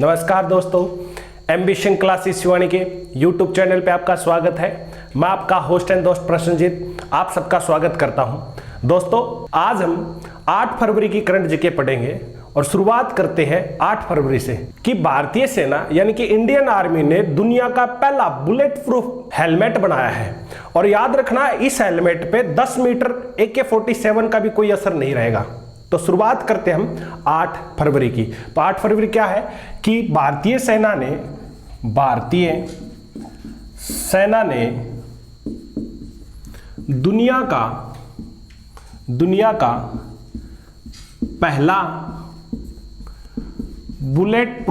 नमस्कार दोस्तों, ambition classes Shivani के यूट्यूब चैनल पे आपका स्वागत है। मैं आपका होस्ट एंड दोस्त प्रसन्नजीत आप सबका स्वागत करता हूं। दोस्तों, आज हम 8 फरवरी की करंट जीके पढ़ेंगे और शुरुआत करते हैं 8 फरवरी से कि भारतीय सेना यानी कि इंडियन आर्मी ने दुनिया का पहला बुलेट प्रूफ हेलमेट बनाया है। और याद रखना, इस हेलमेट पे 10 मीटर AK-47 का भी कोई असर नहीं रहेगा। तो शुरुआत करते हैं हम 8 फरवरी की। तो 8 फरवरी क्या है कि भारतीय सेना ने दुनिया का पहला बुलेट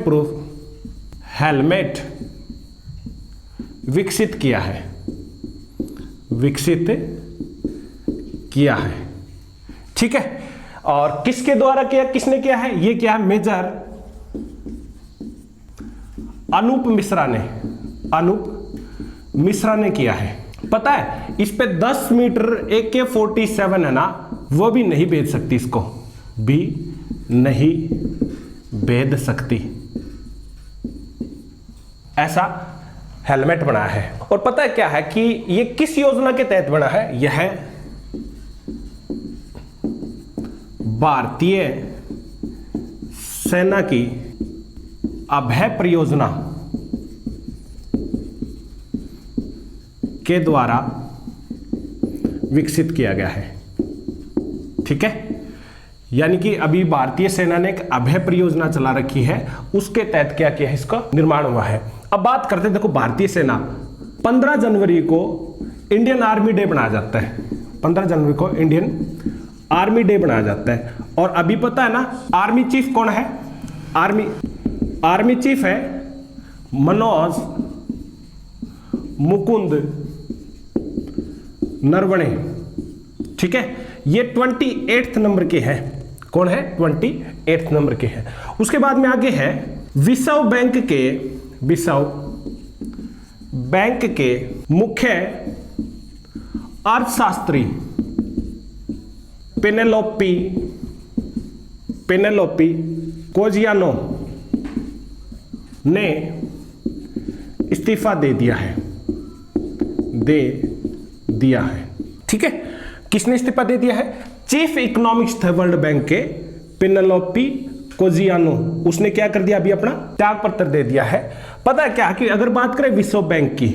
प्रूफ हेलमेट विकसित किया है। ठीक है, और किसके द्वारा किया, किसने किया है? ये क्या है? मेजर अनूप मिश्रा ने किया है। पता है, इस पे 10 मीटर AK-47 है ना, वो भी नहीं भेज सकती, ऐसा हेलमेट बना है। और पता है क्या है कि ये किस योजना के तहत बना है? यह भारतीय सेना की अभय परियोजना के द्वारा विकसित किया गया है। ठीक है, यानी कि अभी भारतीय सेना ने एक अभय परियोजना चला रखी है, उसके तहत क्या किया है, इसका निर्माण हुआ है। अब बात करते हैं, देखो भारतीय सेना 15 जनवरी को इंडियन आर्मी डे बनाया जाता है। 15 जनवरी को इंडियन आर्मी डे बनाया जाता है। और अभी पता है ना, आर्मी चीफ कौन है? आर्मी चीफ है मनोज मुकुंद नरवणे। ठीक है, ये 28 नंबर के हैं। कौन है? 28 नंबर के हैं। उसके बाद में आगे है विश्व बैंक के मुख्य अर्थशास्त्री पेनेलोपी कोजियानो ने इस्तीफा दे दिया है। ठीक है, किसने इस्तीफा दे दिया है? चीफ इकोनॉमिक्स थे वर्ल्ड बैंक के पेनेलोपी कोजियानो, उसने क्या कर दिया? अभी अपना त्याग पत्र दे दिया है। पता है क्या कि अगर बात करें विश्व बैंक की,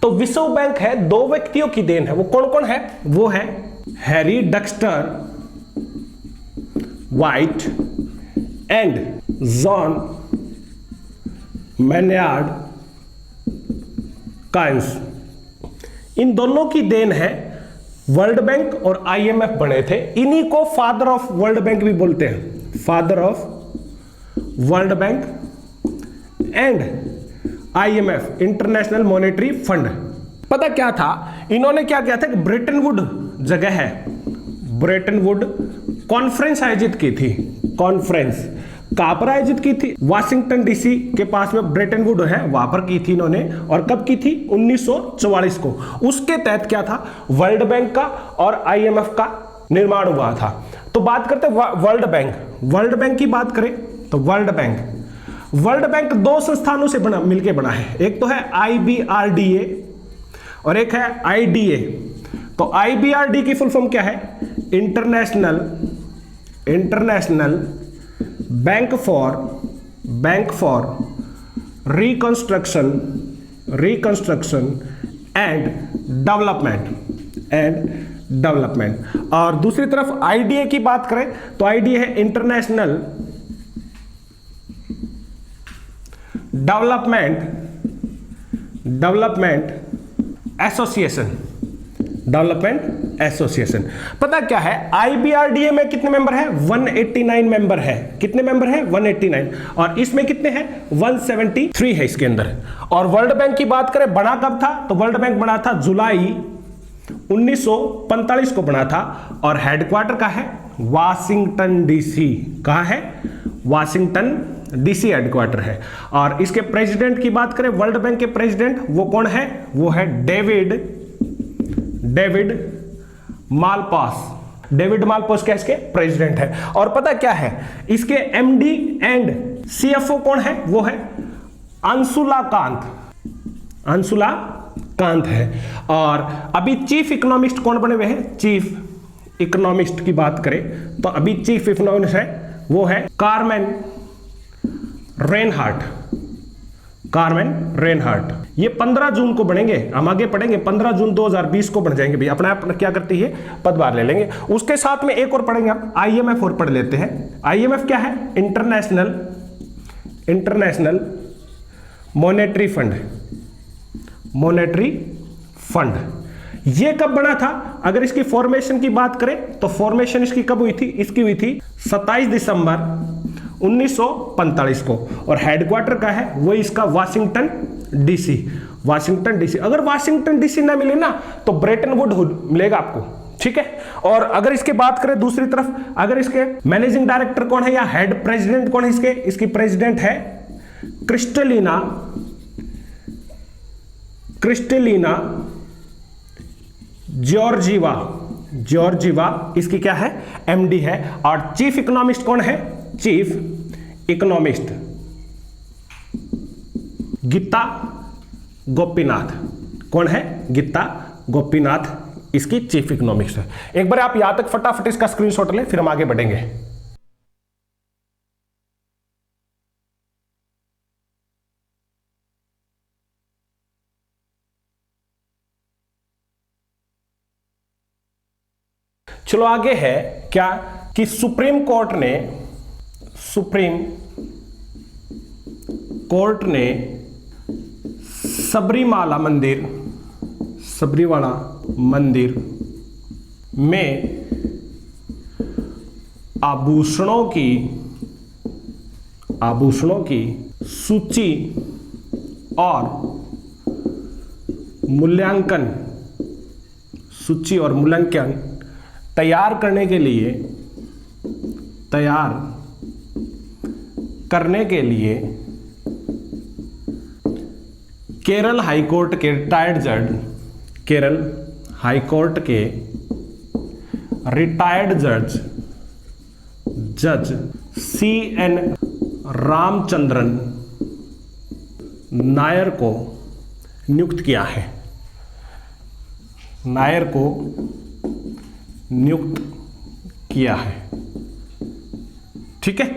तो विश्व बैंक है 2 व्यक्तियों की देन है। वो कौन कौन है? वो है Harry Dexter White and John Maynard Keynes. इन दोनों की देन है। वर्ल्ड बैंक और IMF बने थे। इन्हीं को फादर ऑफ वर्ल्ड बैंक भी बोलते हैं। Father of world bank and IMF international monetary fund. पता क्या था, इन्होंने क्या किया था कि ब्रेटन वुड जगह है, ब्रेटन वुड कॉन्फ्रेंस आयोजित की थी। कॉन्फ्रेंस कहां पर आयोजित की थी? वाशिंगटन DC के पास में ब्रेटन वुड है, वहां पर की थी इन्होंने। और कब की थी? 1944 को। उसके तहत क्या था? वर्ल्ड बैंक का और IMF का निर्माण हुआ था। तो बात करते वर्ल्ड बैंक की बात करें तो वर्ल्ड बैंक 2 संस्थानों से मिलकर बना है। एक तो है IBRDA और एक है IDA। तो IBRD की फुल फॉर्म क्या है? International bank for reconstruction and development. और दूसरी तरफ IDA की बात करें तो IDA है इंटरनेशनल डेवलपमेंट एसोसिएशन। पता क्या है, IBRDA में कितने मेंबर है? 189 मेंबर है। कितने मेंबर है? 189। और इसमें कितने हैं? 173 है इसके अंदर। और वर्ल्ड बैंक की बात करें, बना कब था? तो वर्ल्ड बैंक बना था जुलाई 1945 को बना था। और हेडक्वार्टर का है वाशिंगटन DC। कहां है? वाशिंगटन DC हेडक्वार्टर है। और इसके प्रेसिडेंट की बात करें, वर्ल्ड बैंक के प्रेसिडेंट वो कौन है? वो है डेविड मालपास। डेविड मालपास क्या इसके प्रेसिडेंट है। और पता क्या है, इसके एमडी एंड सीएफओ कौन है, वो है अंशुला कांत है। और अभी चीफ इकोनॉमिस्ट कौन बने हुए हैं, चीफ इकोनॉमिस्ट की बात करें तो अभी चीफ इकोनॉमिस्ट है वो है कार्मेन रेनहार्ट। ये 15 जून को बढ़ेंगे, हम आगे पढ़ेंगे, 15 जून 2020 को बढ़ जाएंगे भाई, अपने आप क्या करती है, पदभार ले लेंगे। उसके साथ में एक और पढ़ेंगे हम, आईएमएफ और पढ़ लेते हैं। आईएमएफ क्या है, इंटरनेशनल मॉनेटरी फंड। ये कब बना था, अगर इसकी फॉर्मेशन की बात करें तो फॉर्मेशन इसकी कब हुई थी, इसकी हुई थी 27 दिसंबर 1945 को। और हेडक्वार्टर का है वो इसका वाशिंगटन डीसी। अगर वाशिंगटन डीसी ना मिले ना तो ब्रेटन वुड मिलेगा आपको, ठीक है। और अगर इसके बात करें दूसरी तरफ, अगर इसके मैनेजिंग डायरेक्टर कौन है या हेड प्रेसिडेंट कौन है, इसकी प्रेसिडेंट है क्रिस्टलिना जॉर्जीवा, इसकी क्या है, एमडी है। और चीफ इकोनॉमिस्ट कौन है, चीफ इकोनॉमिस्ट गीता गोपीनाथ। कौन है, गीता गोपीनाथ इसकी चीफ इकोनॉमिस्ट है। एक बार आप यहां तक फटाफट इसका स्क्रीनशॉट लें, फिर हम आगे बढ़ेंगे। चलो आगे है क्या कि सुप्रीम कोर्ट ने सबरीमाला मंदिर में आभूषणों की सूची और मूल्यांकन तैयार करने के लिए केरल हाईकोर्ट के रिटायर्ड जज CN रामचंद्रन नायर को नियुक्त किया है, ठीक है।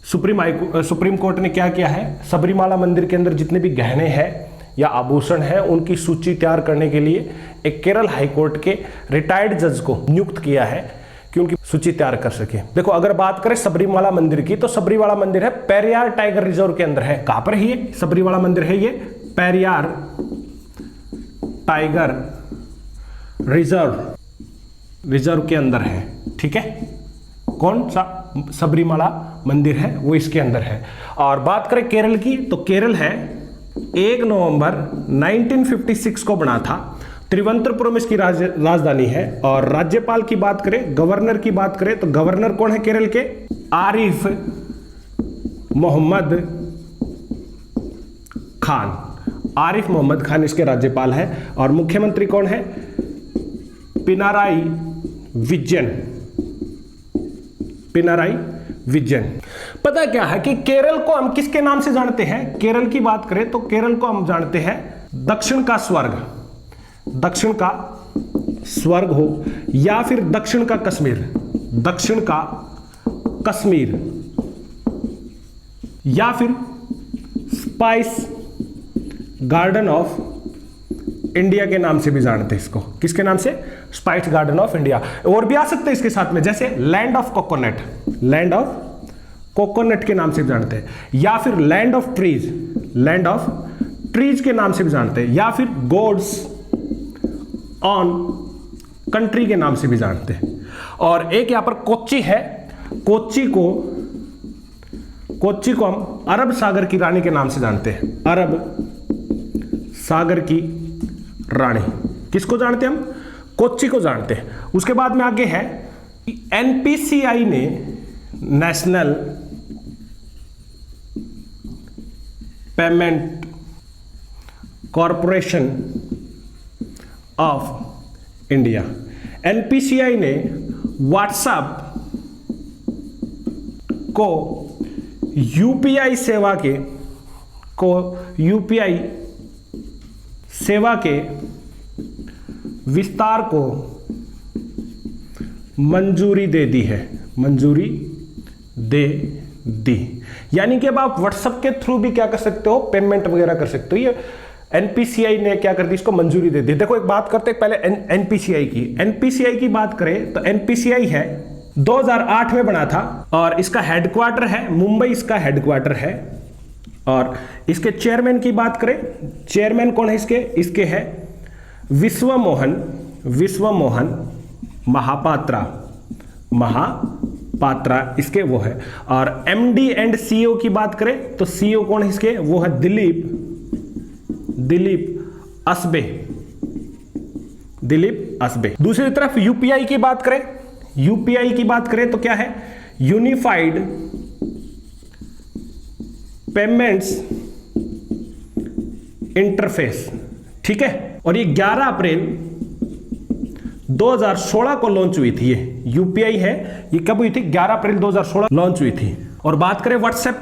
सुप्रीम कोर्ट ने क्या किया है, सबरीमाला मंदिर के अंदर जितने भी गहने हैं या आभूषण हैं उनकी सूची तैयार करने के लिए एक केरल हाईकोर्ट के रिटायर्ड जज को नियुक्त किया है कि उनकी सूची तैयार कर सके। देखो अगर बात करें सबरीमाला मंदिर की तो सबरीमाला मंदिर है पेरियार टाइगर रिजर्व के अंदर है। कहां पर है ये सबरीमाला मंदिर है, ये पेरियार टाइगर रिजर्व के अंदर है, ठीक है। कौन सा सबरीमाला मंदिर है वो इसके अंदर है। और बात करें केरल की तो केरल है 1 नवंबर 1956 को बना था, त्रिवंतपुरम इसकी राजधानी है। और राज्यपाल की बात करें, गवर्नर की बात करें तो गवर्नर कौन है केरल के, आरिफ मोहम्मद खान इसके राज्यपाल है। और मुख्यमंत्री कौन है, पिनाराई विजयन। पता क्या है कि केरल को हम किसके नाम से जानते हैं, केरल की बात करें तो केरल को हम जानते हैं दक्षिण का स्वर्ग हो या फिर दक्षिण का कश्मीर या फिर स्पाइस गार्डन ऑफ इंडिया के नाम से भी जानते हैं इसको। किसके नाम से, स्पाइस गार्डन ऑफ इंडिया। और भी आ सकते हैं इसके साथ में, जैसे लैंड ऑफ कोकोनट के नाम से भी जानते हैं, या फिर लैंड ऑफ ट्रीज के नाम से भी जानते हैं, या फिर गॉड्स ऑन कंट्री के नाम से भी जानते हैं। और एक यहां पर कोच्चि है, कोच्चि को हम अरब सागर की रानी के नाम से जानते हैं, अरब सागर की रानी। किसको जानते हैं हम, कोच्चि को जानते हैं। उसके बाद में आगे है NPCI ने national payment corporation of India, NPCI ने व्हाट्सएप को यूपीआई सेवा के विस्तार को मंजूरी दे दी है, मंजूरी दे दी। यानी कि अब आप व्हाट्सएप के थ्रू भी क्या कर सकते हो, पेमेंट वगैरह कर सकते हो। ये एनपीसीआई ने क्या कर दी, इसको मंजूरी दे दी। देखो एक बात करते हैं पहले एनपीसीआई की बात करें तो एनपीसीआई है 2008 में बना था और इसका हेडक्वार्टर है मुंबई, इसका हेडक्वार्टर है। और इसके चेयरमैन की बात करें, चेयरमैन कौन है इसके है विश्व मोहन महापात्रा इसके वो है। और एमडी एंड सीईओ की बात करें तो सीईओ कौन है इसके, वो है दिलीप असबे। दूसरी तरफ यूपीआई की बात करें तो क्या है, यूनिफाइड पेमेंट्स इंटरफेस, ठीक है। और ये 11 अप्रैल 2016 को लॉन्च हुई थी। ये यूपीआई है, ये कब हुई थी, 11 अप्रैल 2016 लॉन्च हुई थी। और बात करें व्हाट्सएप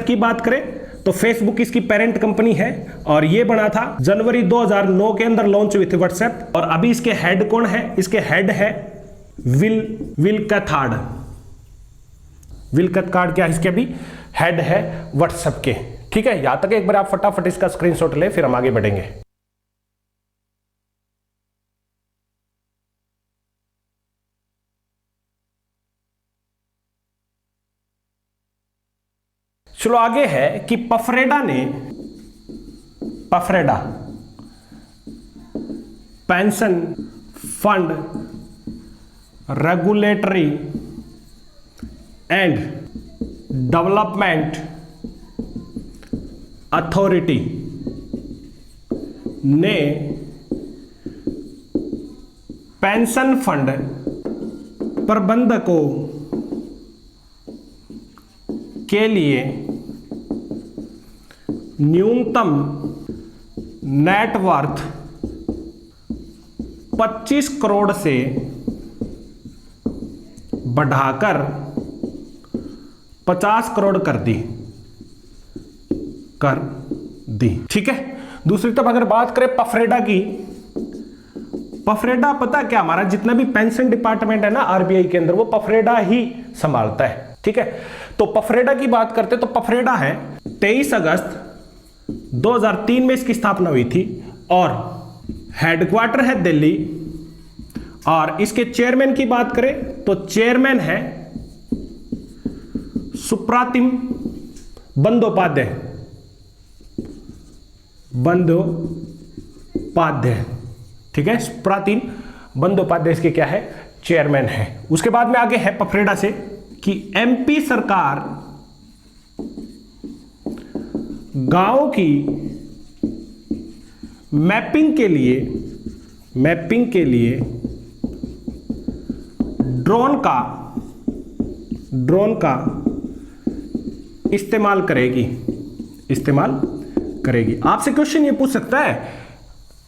की बात करें तो फेसबुक इसकी पेरेंट कंपनी है और ये बना था जनवरी 2009 के अंदर लॉन्च हुई थी व्हाट्सएप। और अभी इसके हेड कौन है, इसके हेड है विल कैथकार्ड क्या इसके अभी हेड है व्हाट्सएप के, ठीक है। यहां तक एक बार आप फटाफट इसका स्क्रीनशॉट ले, फिर हम आगे बढ़ेंगे। चलो आगे है कि PFRDA pension fund regulatory and development authority ने पेंशन फंड प्रबंधकों के लिए न्यूनतम नेटवर्थ 25 करोड़ से बढ़ाकर 50 करोड़ कर दी, ठीक है। दूसरी तरफ अगर बात करें पफरेडा की, पफरेडा पता क्या, हमारा जितना भी पेंशन डिपार्टमेंट है ना आरबीआई के अंदर, वो पफरेडा ही संभालता है, ठीक है। तो पफरेडा की बात करते तो पफरेडा है 23 अगस्त 2003 में इसकी स्थापना हुई थी और हेडक्वार्टर है दिल्ली। और इसके चेयरमैन की बात करें तो चेयरमैन है सुप्रातिम बंदोपाध्याय, ठीक है। सुप्रातिम बंदोपाध्याय इसके क्या है, चेयरमैन है। उसके बाद में आगे है पफरेडा से कि एमपी सरकार गांव की मैपिंग के लिए ड्रोन का इस्तेमाल करेगी। आपसे क्वेश्चन ये पूछ सकता है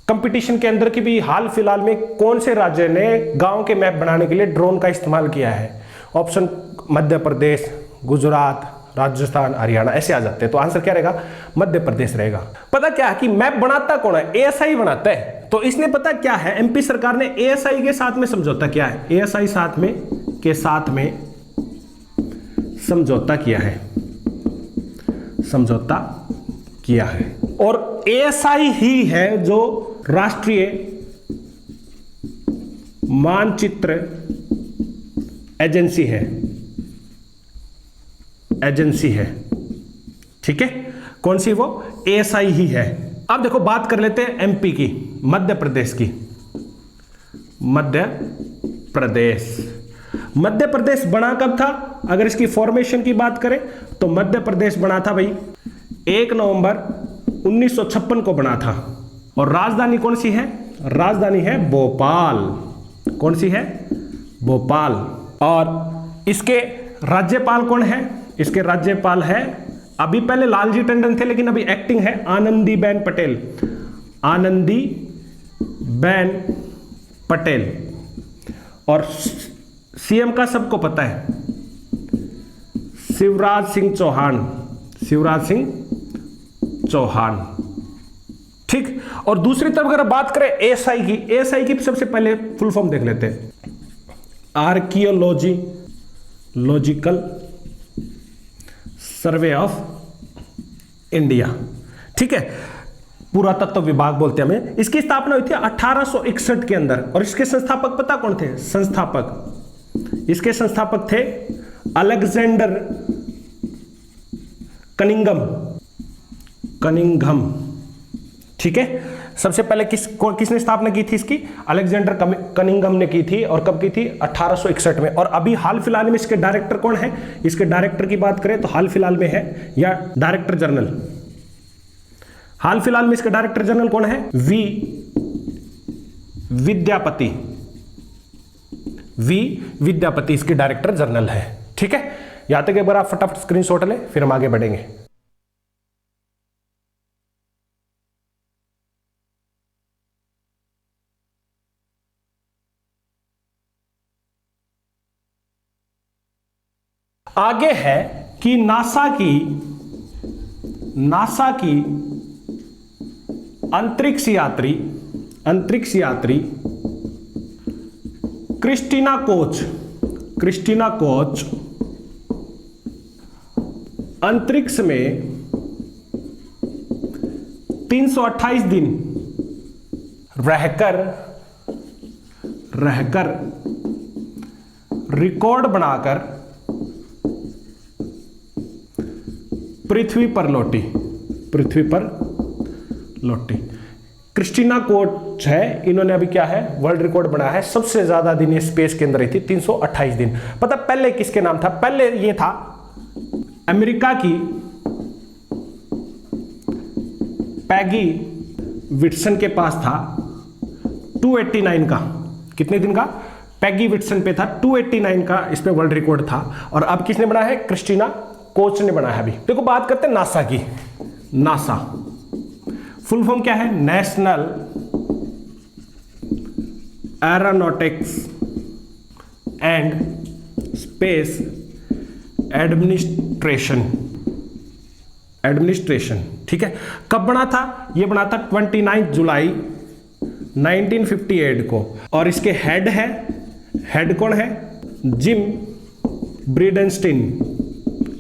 कंपटीशन के अंदर कि भी हाल फिलहाल में कौन से राज्य ने गांव के मैप बनाने के लिए ड्रोन का इस्तेमाल किया है। ऑप्शन मध्य प्रदेश, गुजरात, राजस्थान, हरियाणा ऐसे आ जाते हैं, तो आंसर क्या रहेगा, मध्य प्रदेश रहेगा। पता क्या है कि मैप बनाता कौन है, एएसआई बनाता है। तो इसने पता क्या है, एमपी सरकार ने एएसआई के साथ में समझौता किया है, एएसआई के साथ में समझौता किया है। और एएसआई ही है जो राष्ट्रीय मानचित्र एजेंसी है, ठीक है। कौन सी, वो एएसआई ही है। अब देखो बात कर लेते हैं एमपी की, मध्य प्रदेश बना कब था। अगर इसकी फॉर्मेशन की बात करें तो मध्य प्रदेश बना था भाई 1 नवंबर 1956 को बना था। और राजधानी कौन सी है, राजधानी है भोपाल। कौन सी है, भोपाल। और इसके राज्यपाल कौन है, इसके राज्यपाल है, अभी पहले लालजी टंडन थे लेकिन अभी एक्टिंग है, आनंदीबेन पटेल। और सीएम का सबको पता है, शिवराज सिंह चौहान, शिवराज सिंह चौहान। ठीक। और दूसरी तरफ अगर बात करें एएसआई की, एएसआई की सबसे पहले फुल फॉर्म देख लेते हैं, archaeology logical survey of India. ठीक है, पुरातत्व विभाग बोलते हैं हमें। इसकी स्थापना हुई थी 1861 के अंदर, और इसके संस्थापक पता कौन थे? संस्थापक, इसके संस्थापक थे अलेक्जेंडर कनिंघम। ठीक है, सबसे पहले किसने स्थापना की थी इसकी? अलेक्जेंडर कनिंघम ने की थी। और कब की थी? 1861 में। और अभी हाल फिलहाल में इसके डायरेक्टर कौन है? इसके डायरेक्टर की बात करें तो हाल फिलहाल में है, या डायरेक्टर जनरल, हाल फिलहाल में इसका डायरेक्टर जनरल कौन है? विद्यापति इसके डायरेक्टर जनरल है। ठीक है, यहां तक एक बार आप फटाफट स्क्रीनशॉट ले, फिर हम आगे बढ़ेंगे। आगे है कि नासा की अंतरिक्ष यात्री क्रिस्टीना कोच अंतरिक्ष में 328 दिन रहकर रिकॉर्ड बनाकर पृथ्वी पर लौटी। क्रिस्टीना कोच है, इन्होंने अभी क्या है? वर्ल्ड रिकॉर्ड बनाया है, सबसे ज्यादा दिन ये स्पेस के अंदर रही थी, 328 दिन। पता पहले किसके नाम था? पहले ये था अमेरिका की पैगी विटसन के पास था 289 का। कितने दिन का? पैगी विटसन पे था 289 का, इस पे वर्ल्ड रिकॉर्ड था। और अब किसने बनाया है? क्रिस्टीना कोच ने बनाया है। अभी देखो बात करते हैं नासा की। नासा फुल फॉर्म क्या है? National aeronautics and space administration. ठीक है, कब बना था? ये बना था 29 जुलाई 1958 को। और इसके हेड कौन है? जिम ब्रिडेनस्टीन।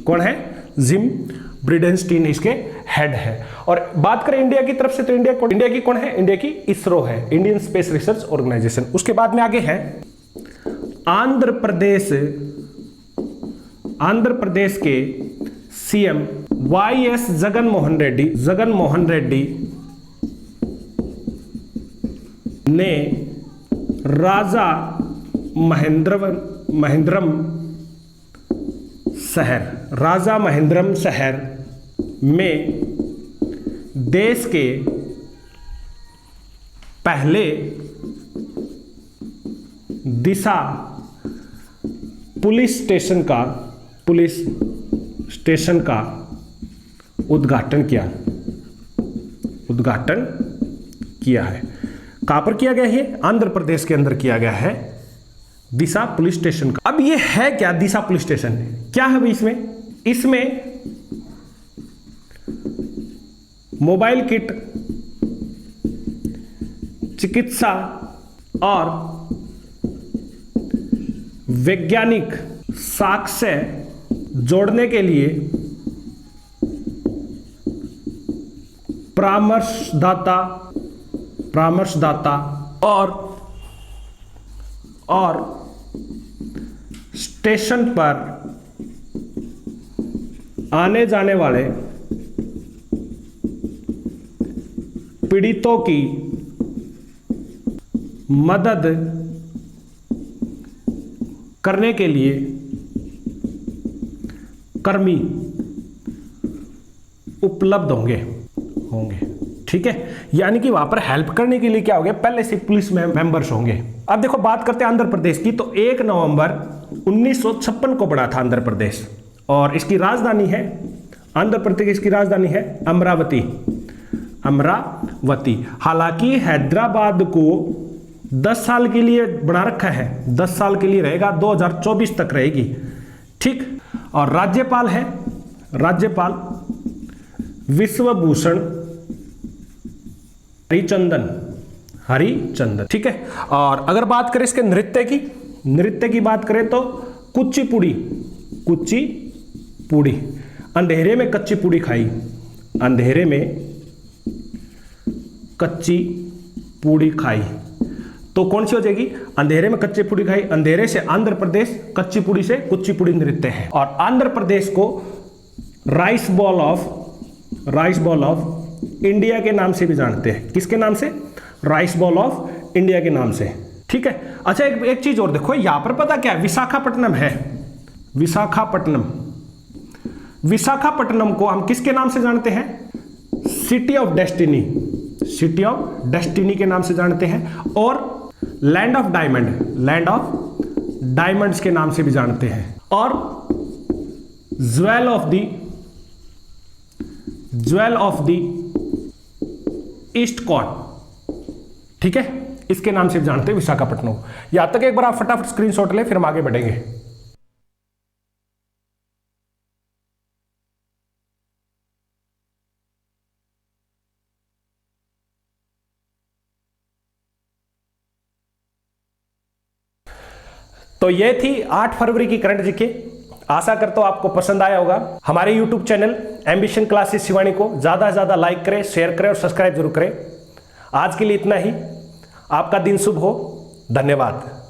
कौन है? जिम ब्रिडेनस्टीन इसके हेड है। और बात करें इंडिया की तरफ से तो इंडिया की कौन है? इंडिया की इसरो है, इंडियन स्पेस रिसर्च ऑर्गेनाइजेशन। उसके बाद में आगे है आंध्र प्रदेश के सीएम वाईएस जगनमोहन रेड्डी ने राजा महेंद्रम शहर में देश के पहले दिशा पुलिस स्टेशन का उद्घाटन किया है। कहां पर किया गया है? आंध्र प्रदेश के अंदर किया गया है, दिशा पुलिस स्टेशन का। अब ये है क्या दिशा पुलिस स्टेशन? क्या है भाई इसमें मोबाइल किट, चिकित्सा और वैज्ञानिक साक्ष्य जोड़ने के लिए परामर्शदाता और स्टेशन पर आने जाने वाले पीड़ितों की मदद करने के लिए कर्मी उपलब्ध होंगे। ठीक है, यानी कि वहां पर हेल्प करने के लिए क्या हो गया? पहले से पुलिस मेंबर्स होंगे। अब देखो बात करते हैं आंध्र प्रदेश की, तो 1 नवंबर 1956 को बना था आंध्र प्रदेश, और इसकी राजधानी है, आंध्र प्रदेश की राजधानी है अमरावती। हालांकि हैदराबाद को 10 साल के लिए बना रखा है, 10 साल के लिए रहेगा, 2024 तक रहेगी। ठीक। और राज्यपाल है, राज्यपाल विश्वभूषण हरिचंदन, हरिचंदन। ठीक है। और अगर बात करें इसके नृत्य की बात करें तो कुचिपुड़ी, कुचिपुड़ी। अंधेरे में कच्ची पूड़ी खाई, अंधेरे में कच्ची पूड़ी खाई, तो कौन सी हो जाएगी? अंधेरे में कच्ची पूड़ी खाई। अंधेरे से आंध्र प्रदेश, कच्ची पूड़ी से कुचिपुड़ी नृत्य है। और आंध्र प्रदेश को राइस बॉल ऑफ इंडिया के नाम से भी जानते हैं। किसके नाम से? राइस बॉल ऑफ इंडिया के नाम से। ठीक है। अच्छा, एक चीज और देखो, यहां पर पता क्या है, विशाखापट्टनम है, विशाखापट्टनम। विशाखापट्टनम को हम किसके नाम से जानते हैं? City of destiny, city of destiny के नाम से जानते हैं। और land of diamond, land of diamonds के नाम से भी जानते हैं। और jewel of the east coast, ठीक है, इसके नाम से भी जानते हैं विशाखापट्टनम। यहां तक एक बार आप फटाफट स्क्रीनशॉट ले, फिर हम आगे बढ़ेंगे। तो ये थी 8 फरवरी की करंट जीके। आशा करता हूं आपको पसंद आया होगा। हमारे YouTube channel ambition classes Shivani को ज्यादा से ज्यादा लाइक करें, शेयर करें और सब्सक्राइब जरूर करें। आज के लिए इतना ही। आपका दिन शुभ हो। धन्यवाद।